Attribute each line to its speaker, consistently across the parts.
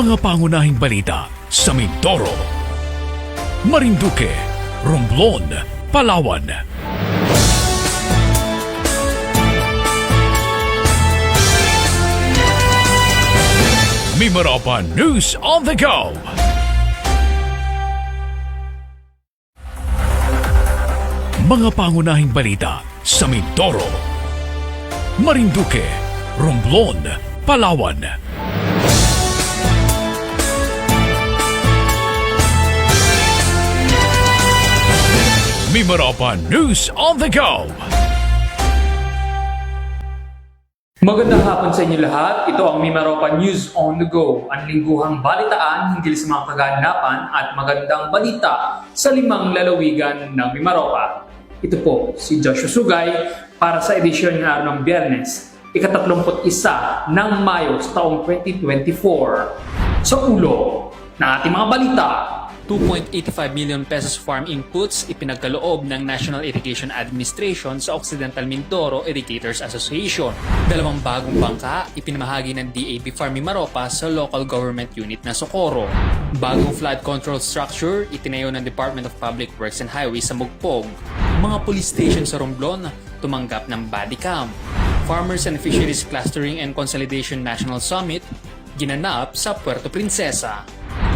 Speaker 1: Mga pangunahing balita sa Mindoro, Marinduque, Romblon, Palawan. Mimaropa News on the Go. Mga pangunahing balita sa Mindoro, Marinduque, Romblon, Palawan. Mimaropa News on the Go.
Speaker 2: Magandang hapon sa inyo lahat. Ito ang Mimaropa News on the Go, ang lingguhang balitaan hinggil sa mga kaganapan at magandang balita sa 5 lalawigan ng Mimaropa. Ito po si Joshua Sugay para sa edisyon ng Biyernes, ika-31 ng Mayo sa taong 2024. Sa ulo na ating mga balita,
Speaker 3: 2.85 million pesos farm inputs ipinagkaloob ng National Irrigation Administration sa Occidental Mindoro Irrigators Association. 2 bagong bangka ipinamahagi ng DAB Farm Mimaropa sa local government unit na Socorro. Bagong flood control structure itinayo ng Department of Public Works and Highways sa Mugpog. Mga police station sa Romblon tumanggap ng body cam. Farmers and Fisheries Clustering and Consolidation National Summit ginanap sa Puerto Princesa.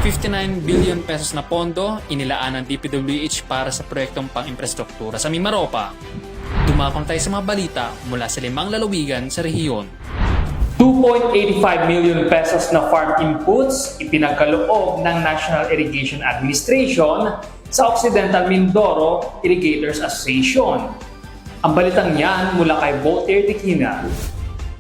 Speaker 3: 59 billion pesos na pondo inilaan ng DPWH para sa proyektong pang-infrastruktura sa Mimaropa. Dumakong tayo sa mga balita mula sa 5 lalawigan sa rehiyon.
Speaker 2: 2.85 million pesos na farm inputs ipinagkaloob ng National Irrigation Administration sa Occidental Mindoro Irrigators Association. Ang balitang yan mula kay Voltaire Tequina.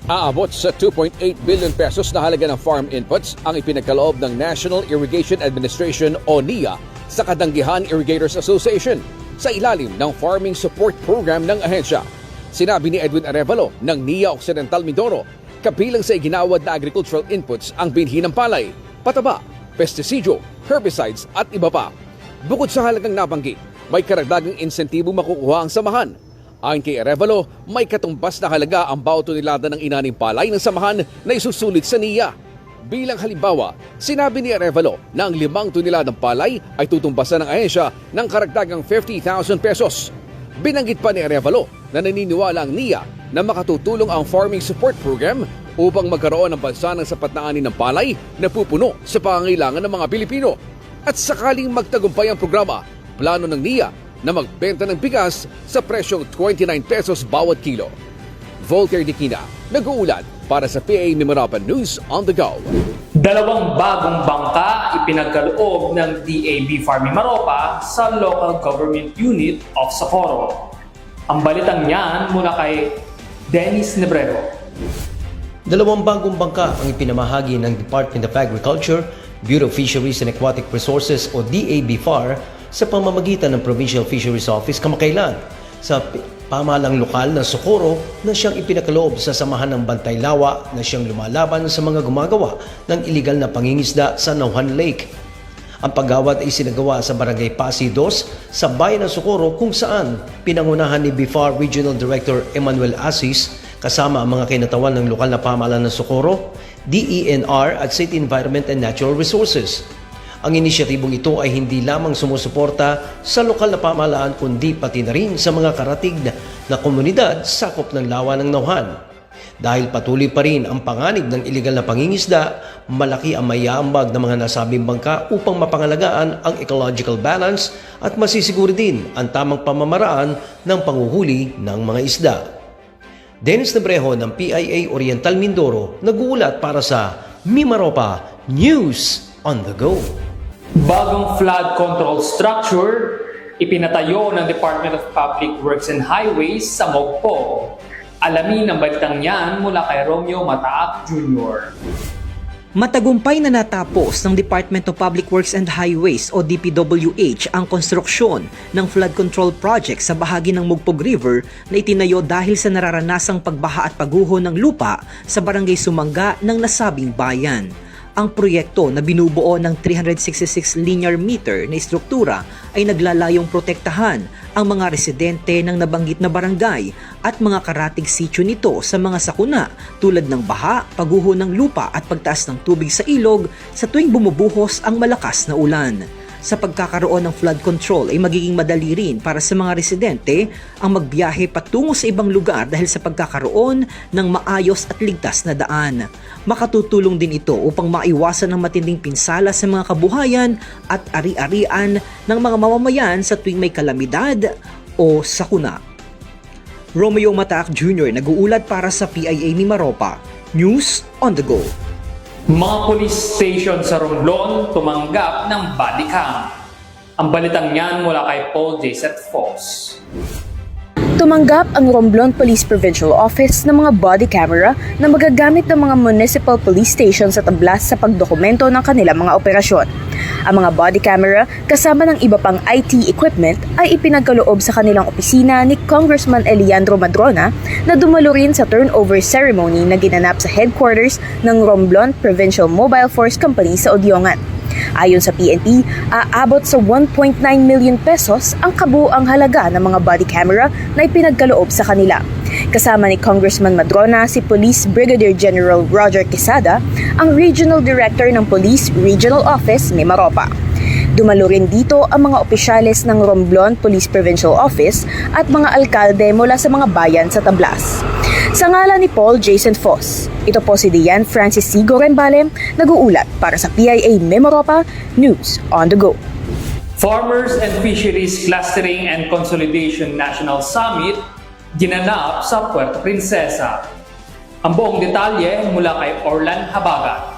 Speaker 4: Aabot sa 2.8 billion pesos na halaga ng farm inputs ang ipinagkaloob ng National Irrigation Administration o NIA sa Kadanggihan Irrigators Association sa ilalim ng Farming Support Program ng ahensya. Sinabi ni Edwin Arevalo ng NIA Occidental Mindoro, kabilang sa iginawad na agricultural inputs ang binhi ng palay, pataba, pestisidyo, herbicides at iba pa. Bukod sa halagang nabanggit, may karagdagang insentibo makukuha ang samahan. Ayon kay Arevalo, may katumbas na halaga ang bawat tonelada ng inaning palay ng samahan na isusulit sa NIA. Bilang halimbawa, sinabi ni Arevalo na ang 5 toneladang palay ay tutumbasan ng ahensya ng karagdagang 50,000 pesos. Binanggit pa ni Arevalo na naniniwala ang NIA na makatutulong ang Farming Support Program upang magkaroon ng bansa ng sapat na ani ng palay na pupuno sa pangangailangan ng mga Pilipino. At sakaling magtagumpay ang programa, plano ng NIA na magbenta ng bigas sa presyong 29 pesos bawat kilo. Voltaire Tequina, nag-uulat para sa PA Mimaropa News on the Go.
Speaker 2: 2 bagong bangka ipinagkaloob ng DAB Farm Mimaropa sa local government unit of Socorro. Ang balitang yan mula kay Dennis Nebrero.
Speaker 5: 2 bagong bangka ang ipinamahagi ng Department of Agriculture, Bureau of Fisheries and Aquatic Resources o DAB-FAR sa pamamagitan ng Provincial Fisheries Office kamakailan sa pamahalang lokal na Socorro na siyang ipinakaloob sa samahan ng Bantay Lawa na siyang lumalaban sa mga gumagawa ng iligal na pangingisda sa Nauhan Lake. Ang paggawad ay sinagawa sa Barangay Pasi 2 sa bayan ng Socorro kung saan pinangunahan ni BIFAR Regional Director Emmanuel Asis kasama ang mga kinatawan ng lokal na pamahalaan ng Socorro, DENR at State Environment and Natural Resources. Ang inisyatibong ito ay hindi lamang sumusuporta sa lokal na pamahalaan kundi pati na rin sa mga karatig na komunidad sakop ng lawa ng Nauhan. Dahil patuloy pa rin ang panganib ng iligal na pangingisda, malaki ang maiaambag ng mga nasabing bangka upang mapangalagaan ang ecological balance at masisiguro din ang tamang pamamaraan ng panguhuli ng mga isda. Dennis Nebrejo ng PIA Oriental Mindoro nag-uulat para sa Mimaropa News on the Go.
Speaker 2: Bagong flood control structure ipinatayo ng Department of Public Works and Highways sa Mugpog. Alamin ang balitang yan mula kay Romeo Mataak Jr.
Speaker 6: Matagumpay na natapos ng Department of Public Works and Highways o DPWH ang konstruksyon ng flood control project sa bahagi ng Mugpog River na itinayo dahil sa nararanasang pagbaha at pagguho ng lupa sa Barangay Sumanga ng nasabing bayan. Ang proyekto na binubuo ng 366 linear meter na istruktura ay naglalayong protektahan ang mga residente ng nabanggit na barangay at mga karatig sityo nito sa mga sakuna tulad ng baha, pagguho ng lupa at pagtaas ng tubig sa ilog sa tuwing bumubuhos ang malakas na ulan. Sa pagkakaroon ng flood control ay magiging madali rin para sa mga residente ang magbiyahe patungo sa ibang lugar dahil sa pagkakaroon ng maayos at ligtas na daan. Makatutulong din ito upang maiwasan ang matinding pinsala sa mga kabuhayan at ari-arian ng mga mamamayan sa tuwing may kalamidad o sakuna. Romeo Mataak Jr. nag-uulat para sa PIA Mimaropa. News on the go.
Speaker 2: Mga police station sa Romblon tumanggap ng body cam. Ang balitang yan mula kay Paul J. Foss.
Speaker 7: Tumanggap ang Romblon Police Provincial Office ng mga body camera na magagamit ng mga municipal police stations sa tablas sa pagdokumento ng kanilang mga operasyon. Ang mga body camera kasama ng iba pang IT equipment ay ipinagkaloob sa kanilang opisina ni Congressman Eliandro Madrona na dumalo rin sa turnover ceremony na ginanap sa headquarters ng Romblon Provincial Mobile Force Company sa Odiongan. Ayon sa PNP, aabot sa 1.9 million pesos ang kabuuang halaga ng mga body camera na ipinagkaloob sa kanila. Kasama ni Congressman Madrona si Police Brigadier General Roger Quesada, ang Regional Director ng Police Regional Office Mimaropa. Dumalo rin dito ang mga opisyales ng Romblon Police Provincial Office at mga alkalde mula sa mga bayan sa tablas. Sa ngalan ni Paul Jason Foss, ito po si Dian Francis C. Gorembale, nag-uulat para sa PIA Mimaropa News on the Go.
Speaker 2: Farmers and Fisheries Clustering and Consolidation National Summit ginanap sa Puerto Princesa. Ang buong detalye mula kay Orlan Habagat.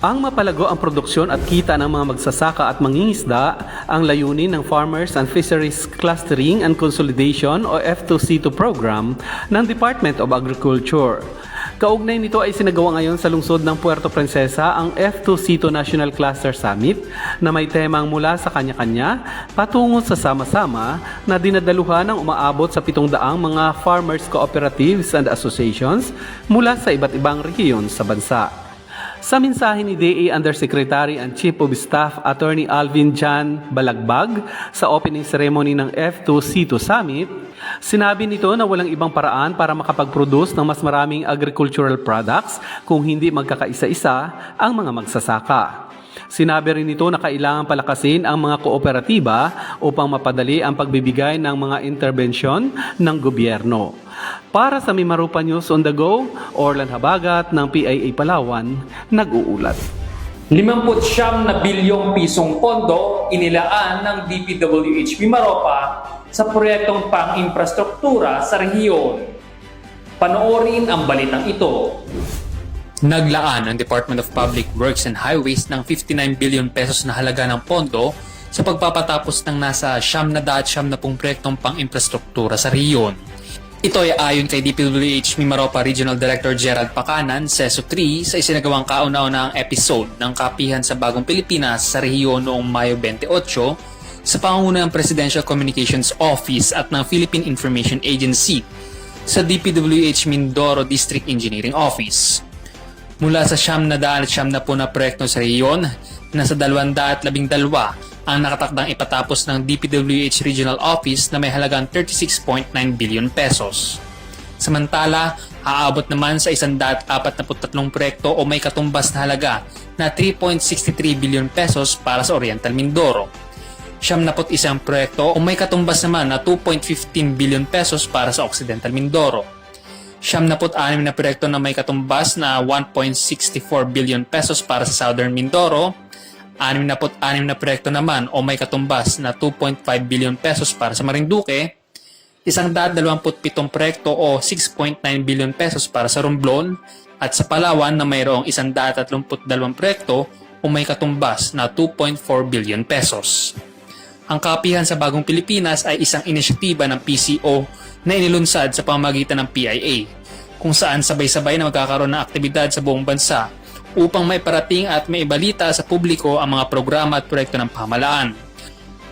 Speaker 8: Ang mapalago ang produksyon at kita ng mga magsasaka at mangingisda ang layunin ng Farmers and Fisheries Clustering and Consolidation o F2C2 program ng Department of Agriculture. Kaugnay nito ay sinagawa ngayon sa lungsod ng Puerto Princesa ang F2C2 National Cluster Summit na may temang mula sa kanya-kanya patungo sa sama-sama na dinadaluhan ng umaabot sa 700 mga farmers cooperatives and associations mula sa iba't ibang rehiyon sa bansa. Sa mensahe ni DA Undersecretary and Chief of Staff Attorney Alvin Jan Balagbag sa opening ceremony ng F2C2 Summit, sinabi nito na walang ibang paraan para makapag-produce ng mas maraming agricultural products kung hindi magkakaisa-isa ang mga magsasaka. Sinabi rin nito na kailangan palakasin ang mga kooperatiba upang mapadali ang pagbibigay ng mga interbensyon ng gobyerno. Para sa Mimaropa News on the Go, Orlan Habagat ng PIA Palawan, nag-uulat.
Speaker 2: 59 na bilyong pisong pondo inilaan ng DPWH Mimaropa sa proyektong pang-infrastruktura sa rehiyon. Panoorin ang balitang ito.
Speaker 3: Naglaan ang Department of Public Works and Highways ng 59 billion pesos na halaga ng pondo sa pagpapatapos ng nasa 70 proyektong pang-infrastruktura sa rehiyon. Ito ay ayon kay DPWH Mimaropa Regional Director Gerald Pacanan, SESO 3, sa isinagawang kauna-unahang episode ng Kapihan sa Bagong Pilipinas sa rehiyon noong Mayo 28 sa pangunguna ng Presidential Communications Office at ng Philippine Information Agency sa DPWH Mindoro District Engineering Office. Mula sa 700 na proyekto sa rehiyon, nasa 212 ang nakatakdang ipatapos ng DPWH Regional Office na may halagang 36.9 billion pesos. Samantala, aabot naman sa 143 proyekto o may katumbas na halaga na 3.63 billion pesos para sa Oriental Mindoro. 71 proyekto o may katumbas naman na 2.15 billion pesos para sa Occidental Mindoro. 76 na proyekto na may katumbas na 1.64 billion pesos para sa Southern Mindoro. 66 na proyekto naman o may katumbas na 2.5 billion pesos para sa Marinduque. 127 proyekto o 6.9 billion pesos para sa Romblon. At sa Palawan na mayroong 132 proyekto o may katumbas na 2.4 billion pesos. Ang Kapihan sa Bagong Pilipinas ay isang inisyatiba ng PCO na inilunsad sa pamamagitan ng PIA, kung saan sabay-sabay na magkakaroon ng aktibidad sa buong bansa upang may parating at may ibalita sa publiko ang mga programa at proyekto ng pamahalaan.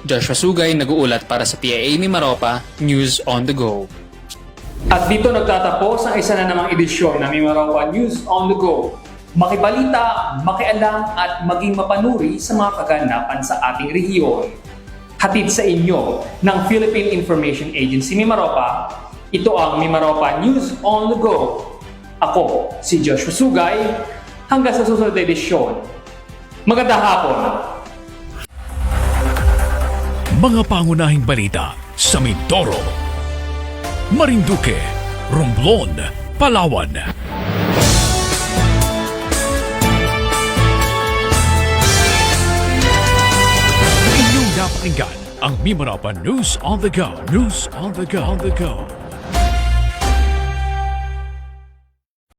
Speaker 3: Joshua Sugay, nag-uulat para sa PIA Mimaropa, News on the Go.
Speaker 2: At dito nagtatapos ang isa na namang edisyon ng Mimaropa News on the Go. Makibalita, makialam at maging mapanuri sa mga kaganapan sa ating rehiyon. Hatid sa inyo ng Philippine Information Agency Mimaropa, ito ang Mimaropa News on the Go. Ako, si Joshua Sugay, hanggang sa susunod na edisyon. Magandang hapon!
Speaker 1: Mga pangunahing balita sa Mindoro, Marinduque, Romblon, Palawan. Inyong napakinggan ang Mimaropa News on the Go. News on the Go.